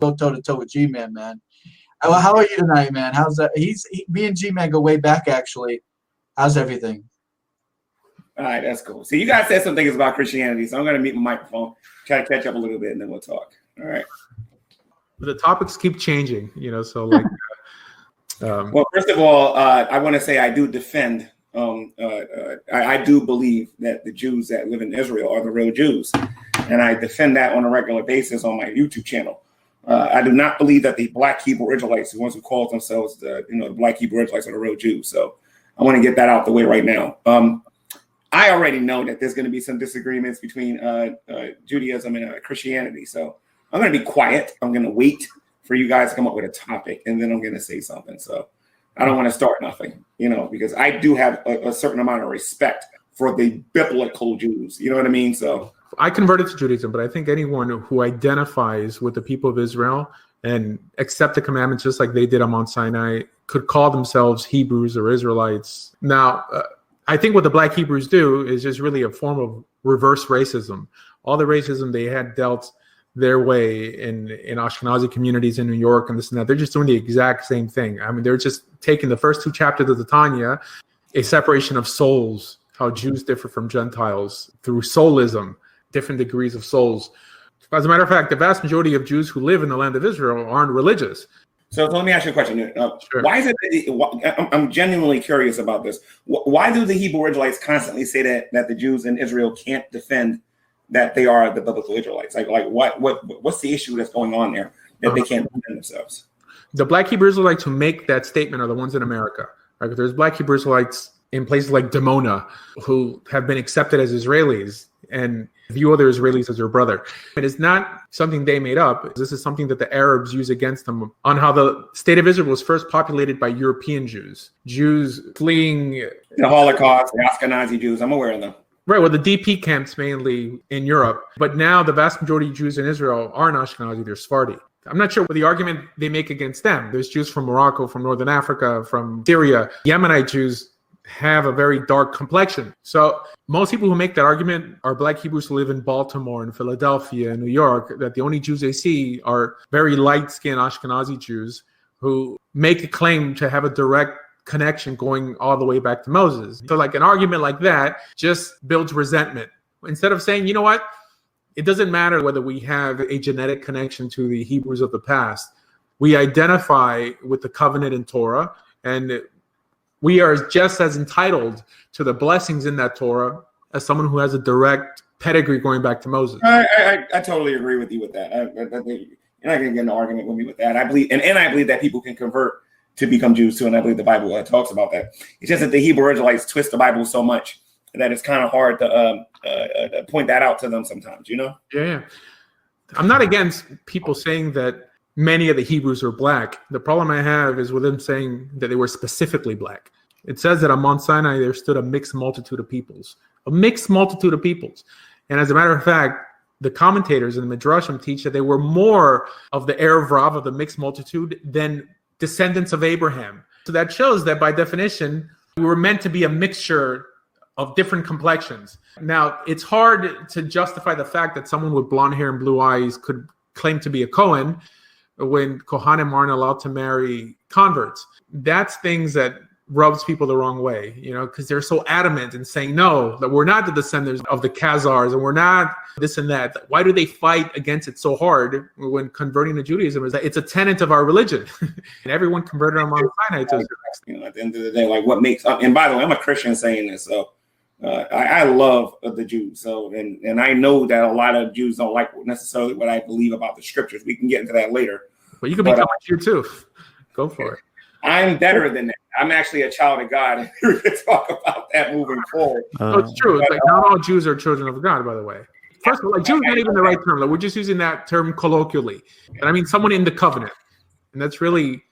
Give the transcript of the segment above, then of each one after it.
go toe to toe with G-Man, man. How are you tonight, man? How's that? Me and G-Man go way back, actually. How's everything? All right, that's cool. So you guys said some things about Christianity, so I'm going to mute my microphone, try to catch up a little bit, and then we'll talk. All right. The topics keep changing, so like. Well, first of all, I want to say I do defend. I do believe that the Jews that live in Israel are the real Jews, and I defend that on a regular basis on my YouTube channel. I do not believe that the Black Hebrew Israelites, the ones who call themselves the Black Hebrew Israelites, are the real Jews. So I want to get that out the way right now. I already know that there's going to be some disagreements between Judaism and Christianity. So I'm going to be quiet. I'm going to wait for you guys to come up with a topic, and then I'm going to say something. So I don't want to start nothing, because I do have a certain amount of respect for the biblical Jews. You know what I mean? So I converted to Judaism, but I think anyone who identifies with the people of Israel and accept the commandments just like they did on Mount Sinai could call themselves Hebrews or Israelites. Now, I think what the Black Hebrews do is just really a form of reverse racism. All the racism they had dealt their way in Ashkenazi communities in New York and this and that, they're just doing the exact same thing. I mean, they're just taking the first two chapters of the Tanya, a separation of souls, how Jews differ from Gentiles through soulism, different degrees of souls. As a matter of fact, the vast majority of Jews who live in the land of Israel aren't religious. So let me ask you a question. Sure. Why is it? I'm genuinely curious about this. Why do the Hebrew Israelites constantly say that the Jews in Israel can't defend that they are the biblical Israelites? Like what's the issue that's going on there that they can't defend themselves? The Black Hebrew Israelites who make that statement are the ones in America. Right? There's Black Hebrew Israelites in places like Dimona who have been accepted as Israelis and view other Israelis as their brother. It is not something they made up. This is something that the Arabs use against them on how the state of Israel was first populated by European Jews fleeing the Holocaust, the Ashkenazi Jews. I'm aware of them. Right, well, the DP camps mainly in Europe, but now the vast majority of Jews in Israel aren't Ashkenazi, they're Sephardi. I'm not sure what the argument they make against them. There's Jews from Morocco, from Northern Africa, from Syria. Yemenite Jews have a very dark complexion. So most people who make that argument are Black Hebrews who live in Baltimore and Philadelphia and New York, that the only Jews they see are very light-skinned Ashkenazi Jews who make a claim to have a direct connection going all the way back to Moses. So like an argument like that just builds resentment. Instead of saying, you know what, it doesn't matter whether we have a genetic connection to the Hebrews of the past. We identify with the covenant in Torah, and we are just as entitled to the blessings in that Torah as someone who has a direct pedigree going back to Moses. I totally agree with you with that. You're not going to get an argument with me with that. I believe, and I believe that people can convert to become Jews too, and I believe the Bible talks about that. It's just that the Hebrew Israelites twist the Bible so much that it's kind of hard to point that out to them sometimes, Yeah. I'm not against people saying that many of the Hebrews are Black. The problem I have is with them saying that they were specifically Black. It says that on Mount Sinai there stood a mixed multitude of peoples. A mixed multitude of peoples. And as a matter of fact, the commentators in the Midrashim teach that they were more of the Erev Rav of the mixed multitude than descendants of Abraham. So that shows that by definition, we were meant to be a mixture of different complexions. Now, it's hard to justify the fact that someone with blonde hair and blue eyes could claim to be a Cohen when Kohanim aren't allowed to marry converts. That's things that rubs people the wrong way, because they're so adamant in saying, no, that we're not the descendants of the Khazars and we're not this and that. Why do they fight against it so hard when converting to Judaism? Is that it's a tenet of our religion. And everyone converted on Mount Sinai to at the end of the day, like what makes, and by the way, I'm a Christian saying this, so I love the Jews. So, and I know that a lot of Jews don't like necessarily what I believe about the scriptures. We can get into that later. But you can become a Jew too. Go for it. I'm better than that. I'm actually a child of God. We can talk about that moving forward. It's true. It's like not all Jews are children of God, by the way. First of all, like Jew is not even the right term. Like, we're just using that term colloquially. And I mean someone in the covenant. And that's really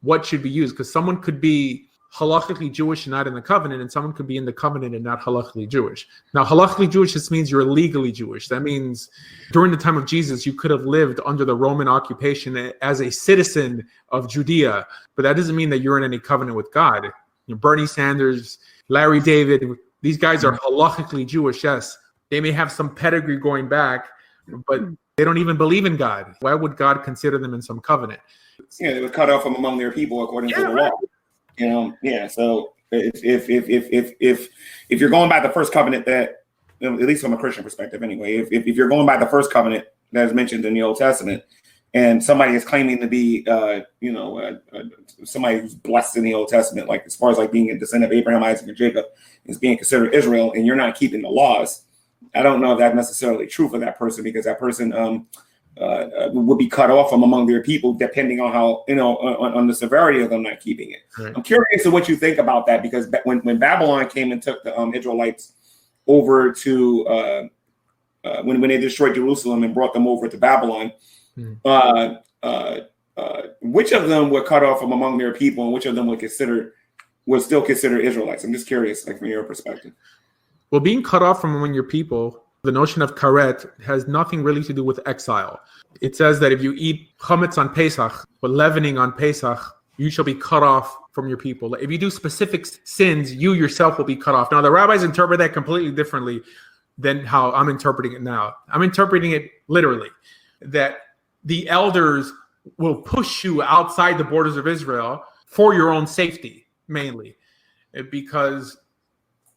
what should be used, because someone could be halakhically Jewish and not in the covenant, and someone could be in the covenant and not halakhically Jewish. Now, halakhically Jewish just means you're legally Jewish. That means during the time of Jesus, you could have lived under the Roman occupation as a citizen of Judea, but that doesn't mean that you're in any covenant with God. Bernie Sanders, Larry David, these guys are halakhically Jewish, yes. They may have some pedigree going back, but They don't even believe in God. Why would God consider them in some covenant? Yeah, they were cut off from among their people according to the law. You know, yeah. So if you're going by the first covenant that, at least from a Christian perspective, anyway, if you're going by the first covenant that is mentioned in the Old Testament, and somebody is claiming to be, somebody who's blessed in the Old Testament, like as far as like being a descendant of Abraham, Isaac, and Jacob, is being considered Israel, and you're not keeping the laws, I don't know if that's necessarily true for that person, because that person would be cut off from among their people, depending on how, on the severity of them not keeping it. Right. I'm curious to what you think about that, because when Babylon came and took the Israelites over to when they destroyed Jerusalem and brought them over to Babylon, which of them were cut off from among their people, and which of them were still considered Israelites? I'm just curious, like from your perspective. Well, being cut off from among your people, the notion of karet has nothing really to do with exile. It says that if you eat chametz on Pesach, or leavening on Pesach, you shall be cut off from your people. If you do specific sins, you yourself will be cut off. Now, the rabbis interpret that completely differently than how I'm interpreting it now. I'm interpreting it literally, that the elders will push you outside the borders of Israel for your own safety, mainly. Because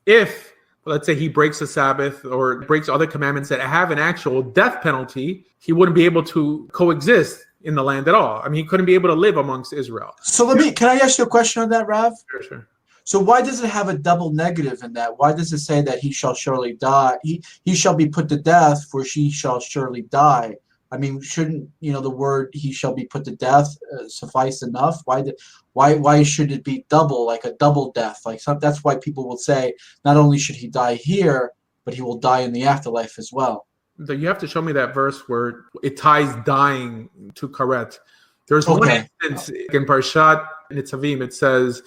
if, let's say, he breaks the Sabbath or breaks other commandments that have an actual death penalty, he wouldn't be able to coexist in the land at all. I mean, he couldn't be able to live amongst Israel. So can I ask you a question on that, Rav? Sure. So why does it have a double negative in that? Why does it say that he shall surely die? He shall be put to death, for she shall surely die. I mean, shouldn't the word "he shall be put to death" suffice enough? Why should it be double, like a double death? That's why people will say not only should he die here, but he will die in the afterlife as well. You have to show me that verse where it ties dying to karet. There's one instance in Parshat Nitzavim. It says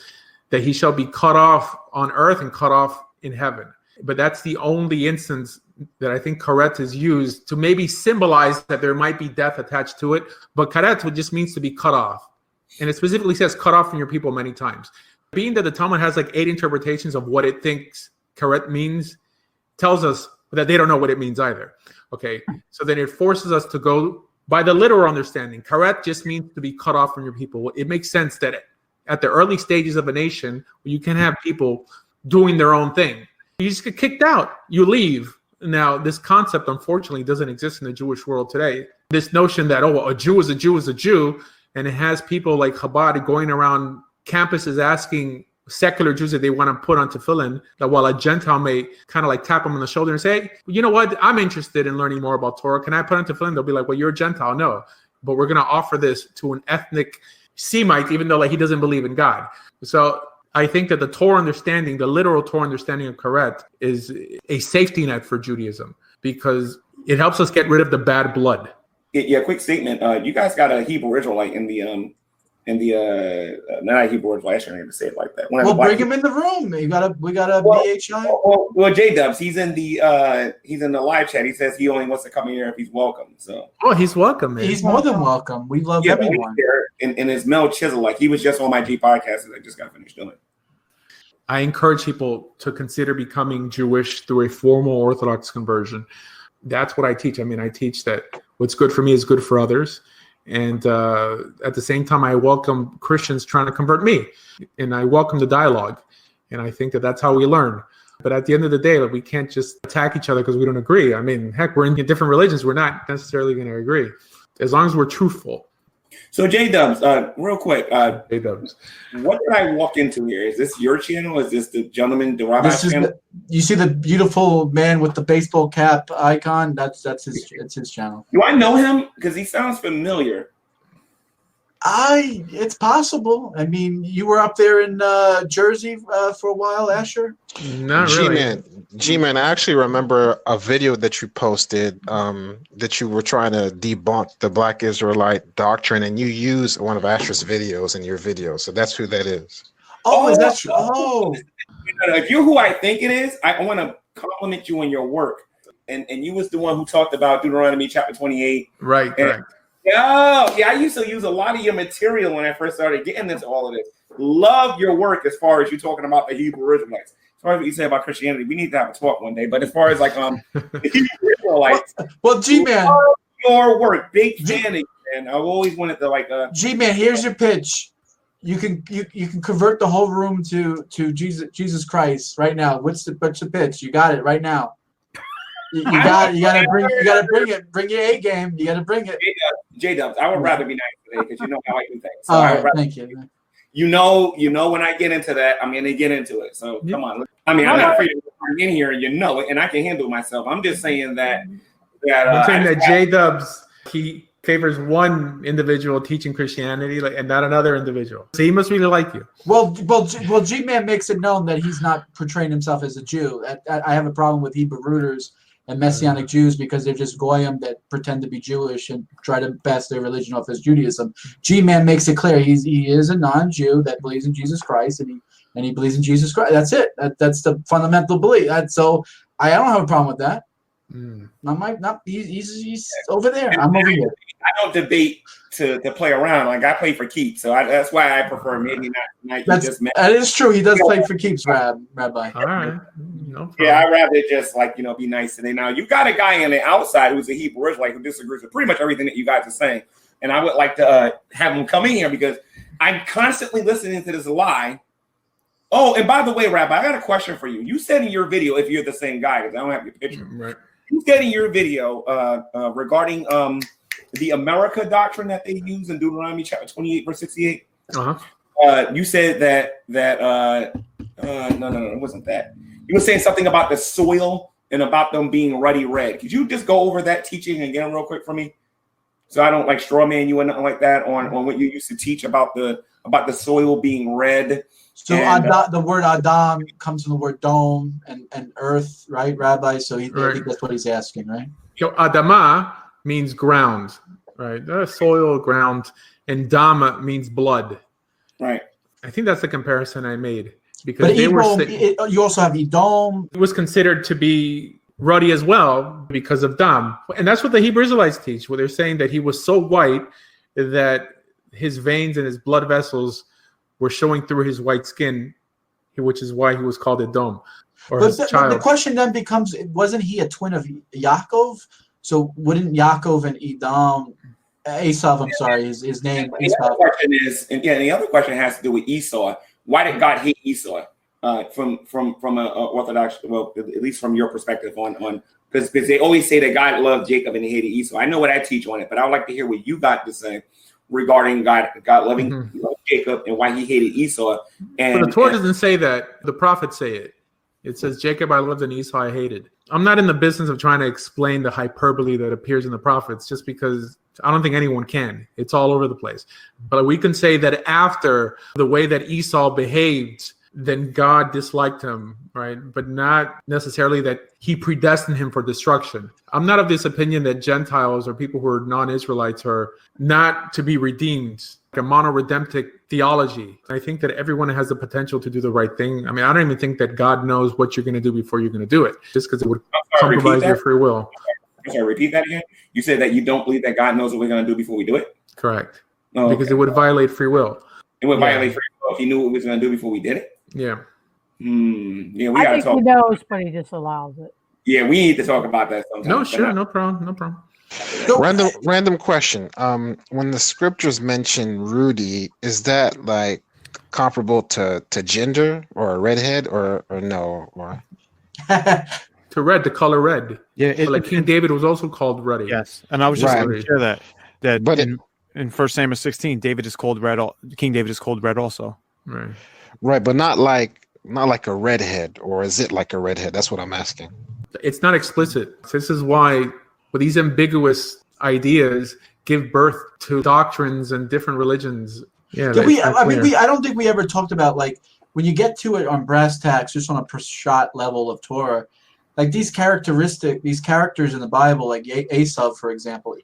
that he shall be cut off on earth and cut off in heaven. But that's the only instance that I think karet is used to maybe symbolize that there might be death attached to it. But karet just means to be cut off. And it specifically says cut off from your people many times. Being that the Talmud has like 8 interpretations of what it thinks karet means, tells us that they don't know what it means either. Okay, so then it forces us to go by the literal understanding. Karet just means to be cut off from your people. It makes sense that at the early stages of a nation, you can have people doing their own thing. You just get kicked out. You leave. Now, this concept, unfortunately, doesn't exist in the Jewish world today. This notion that, a Jew is a Jew is a Jew, and it has people like Chabad going around campuses asking secular Jews that they want to put on tefillin, that while a Gentile may kind of like tap them on the shoulder and say, hey, you know what? I'm interested in learning more about Torah. Can I put on tefillin? They'll be like, well, you're a Gentile. No, but we're going to offer this to an ethnic Semite, even though he doesn't believe in God. So I think that the Torah understanding, the literal Torah understanding of karet, is a safety net for Judaism because it helps us get rid of the bad blood. Yeah, quick statement. You guys got a Hebrew Israelite in the not a Hebrew Israelite. I shouldn't even say it like that. Well, bring him in the room. We got a BHI. Well, J-Dubs, he's in the live chat. He says he only wants to come here if he's welcome. So he's welcome, man. He's more than welcome. We love everyone. And his Mel Chisel, like he was just on my G podcast and I just got finished doing it. I encourage people to consider becoming Jewish through a formal Orthodox conversion. That's what I teach. I mean, I teach that what's good for me is good for others. And at the same time, I welcome Christians trying to convert me. And I welcome the dialogue. And I think that that's how we learn. But at the end of the day, we can't just attack each other because we don't agree. I mean, heck, we're in different religions. We're not necessarily going to agree. As long as we're truthful. So J-Dubs, real quick, J-Dubs, what did I walk into here? Is this your channel? Is this the gentleman, the rabbi channel? You see the beautiful man with the baseball cap icon? That's his channel. Do I know him? Because he sounds familiar. It's possible. I mean, you were up there in Jersey for a while, Asher? Not really. G-Man, I actually remember a video that you posted that you were trying to debunk the Black Israelite doctrine, and you used one of Asher's videos in your video. So that's who that is. Oh, is that true? Oh. If you're who I think it is, I want to compliment you on your work. And you was the one who talked about Deuteronomy chapter 28. Right, correct. Yeah, I used to use a lot of your material when I first started getting into all of this. Love your work as far as you talking about the Hebrew Israelites. As far as what you say about Christianity, we need to have a talk one day. But as far as like the Hebrew Israelites, well, G-Man, your work. Big fan of you, man. I've always wanted to G-Man, here's your pitch. You can convert the whole room to Jesus Christ right now. What's the pitch? You got it right now. You gotta bring it. Bring your A game. You gotta bring it. J-Dubs, I would rather be nice today because you know how I do things. So All right, thank you. You know when I get into that, I'm gonna get into it. So come on. I mean, I'm not afraid to come in here, you know it, and I can handle myself. I'm just saying that. I'm saying that J-Dubs, he favors one individual teaching Christianity, and not another individual. So he must really like you. Well, G-Man makes it known that he's not portraying himself as a Jew. I have a problem with Hebrew rooters and Messianic Jews because they're just goyim that pretend to be Jewish and try to pass their religion off as Judaism. G-Man makes it clear he is a non-Jew that believes in Jesus Christ and he believes in Jesus Christ. That's it. That's the fundamental belief. So I don't have a problem with that. He's over there. I'm over here. I don't debate to play around. Like I play for keeps, so that's why I prefer maybe not. That is true. He does play for keeps, Rabbi. All right. No problem. Yeah, I'd rather just be nice today. Now you got a guy on the outside who's a Hebrew Israelite who disagrees with pretty much everything that you guys are saying, and I would like to have him come in here because I'm constantly listening to this lie. Oh, and by the way, Rabbi, I got a question for you. You said in your video, if you're the same guy, because I don't have your picture. Right. You said in your video regarding the America doctrine that they use in Deuteronomy chapter 28, verse 68. You said that no, it wasn't that. You were saying something about the soil and about them being ruddy red. Could you just go over that teaching again real quick for me? So I don't straw man you or nothing like that on what you used to teach about the soil being red. So the word Adam comes from the word dome and earth, right, Rabbi? So I think that's what he's asking, right? Adama means ground, right? Soil, ground, and Dama means blood. Right. I think that's the comparison I made because but you also have Edom. It was considered to be ruddy as well because of Dam, and that's what the Hebrew Israelites teach. Where they're saying that he was so white that his veins and his blood vessels were showing through his white skin, which is why he was called Edom. But the question then becomes: wasn't he a twin of Yaakov? So wouldn't Yaakov and Edom, Esav? I'm sorry, his name. The other question has to do with Esau. Why did God hate Esau? From an Orthodox, well, at least from your perspective on because they always say that God loved Jacob and he hated Esau. I know what I teach on it, but I would like to hear what you got to say regarding God loving Jacob and why he hated Esau. But the Torah doesn't say that. The prophets say it. It says, Jacob I loved and Esau I hated. I'm not in the business of trying to explain the hyperbole that appears in the prophets just because I don't think anyone can. It's all over the place. But we can say that after the way that Esau behaved, then God disliked him, right? But not necessarily that he predestined him for destruction. I'm not of this opinion that Gentiles or people who are non-Israelites are not to be redeemed, like a mono-redemptic theology. I think that everyone has the potential to do the right thing. I mean, I don't even think that God knows what you're going to do before you're going to do it, just because it would compromise your free will. Sorry, repeat that again. You said that you don't believe that God knows what we're going to do before we do it? Correct. Because it would violate free will. It would violate free will if he knew what we was going to do before we did it? Yeah. Yeah, we I got to think talk. he knows, but he disallows it. Yeah, we need to talk about that sometime. No, sure, no problem. Random question. When the scriptures mention Rudy, is that like comparable to gender or a redhead or no? Or? To red, the color red. Yeah, like King David was also called ruddy. Yes, and I was just going to share that. But in 1 Samuel 16, David is called red. King David is called red also. Right, but not like a redhead, or is it like a redhead? That's what I'm asking. It's not explicit. This is why these ambiguous ideas give birth to doctrines and different religions. Yeah, I don't think we ever talked about, like, when you get to it on brass tacks, just on a shot level of Torah, like these characters in the Bible, like Esav, for example,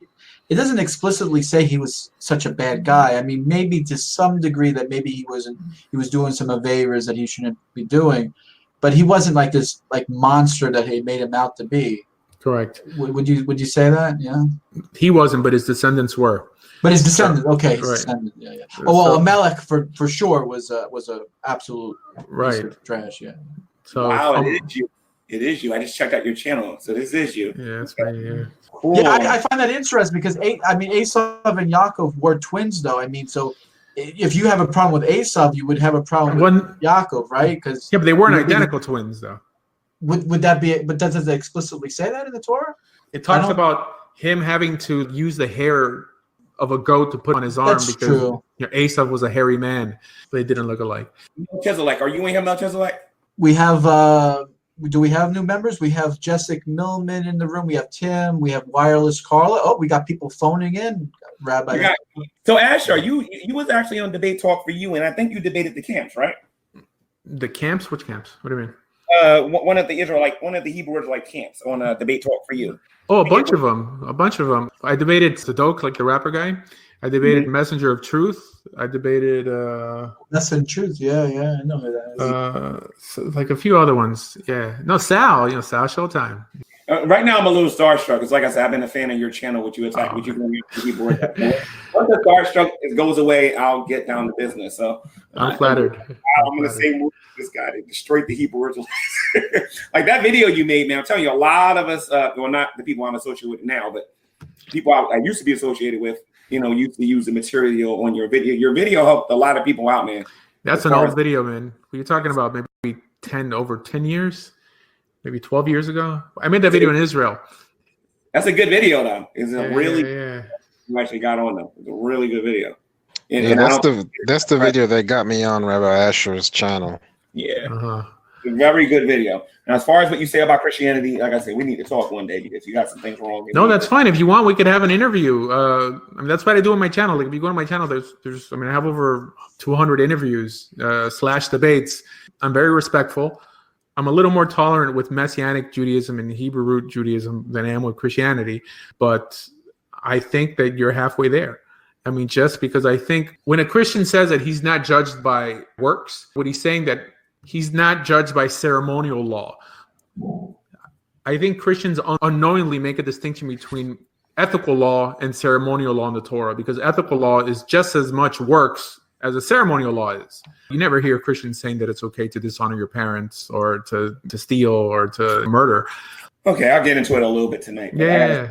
it doesn't explicitly say he was such a bad guy. I mean, maybe to some degree that maybe he was doing some aveiros that he shouldn't be doing, but he wasn't like this monster that he made him out to be. Correct. Would you say that? Yeah. He wasn't, but his descendants were. But his descendant, okay, his right. descendant, yeah. Oh well, Amalek for sure was a absolute piece of trash, yeah. So wow, It is you. I just checked out your channel, so this is you. Yeah, that's right here. Cool. Yeah, I find that interesting because Esav and Yaakov were twins, though. I mean, so if you have a problem with Esav, you would have a problem with Yaakov, right? Because yeah, but they weren't identical twins, though. Would that be? But does it explicitly say that in the Torah? It talks about him having to use the hair of a goat to put on his arm That's because true. Esav was a hairy man. They didn't look alike. Melchizedek, are you in here, Melchizedek? We have. Do we have new members? We have Jessica Millman in the room. We have Tim. We have Wireless Carla. Oh, we got people phoning in. Rabbi. So Asher, you was actually on Debate Talk for You, and I think you debated the camps, right? The camps? Which camps? What do you mean? One of the Hebrew Israelite camps on Debate Talk for You. Oh, a bunch of them. I debated Sadok, like the rapper guy. I debated Messenger of Truth. I debated That's in truth. Yeah, I know who that is. so like a few other ones. Yeah. No, Sal, Sal Showtime. Right now, I'm a little starstruck. It's like I said, I've been a fan of your channel, which you attack, which you bring up to Hebrew. Once the starstruck goes away, I'll get down to business. So I'm flattered. I'm going to say this guy that destroyed the Hebrew Israelites. Like that video you made, man. I'm telling you, a lot of us, well, not the people I'm associated with now, but people I used to be associated with, used to use the material on your video. Your video helped a lot of people out, man. That's an old video, man. What are you talking about? Maybe over 10 years? Maybe 12 years ago? I made that video in Israel. That's a good video, though. It's a really yeah. You actually got on them. It's a really good video. That's the video that got me on Rabbi Asher's channel. Yeah. Uh-huh. It's a very good video. Now, as far as what you say about Christianity, like I said, we need to talk one day because you got some things wrong. No, that's fine. If you want, we could have an interview. That's what I do on my channel. Like if you go to my channel, there's I have over 200 interviews / debates. I'm very respectful. I'm a little more tolerant with Messianic Judaism and Hebrew root Judaism than I am with Christianity, but I think that you're halfway there. I mean, just because I think when a Christian says that he's not judged by works, what he's saying that he's not judged by ceremonial law. I think Christians unknowingly make a distinction between ethical law and ceremonial law in the Torah, because ethical law is just as much works as a ceremonial law is. You never hear Christians saying that it's okay to dishonor your parents or to steal or to murder. Okay, I'll get into it a little bit tonight. Yeah.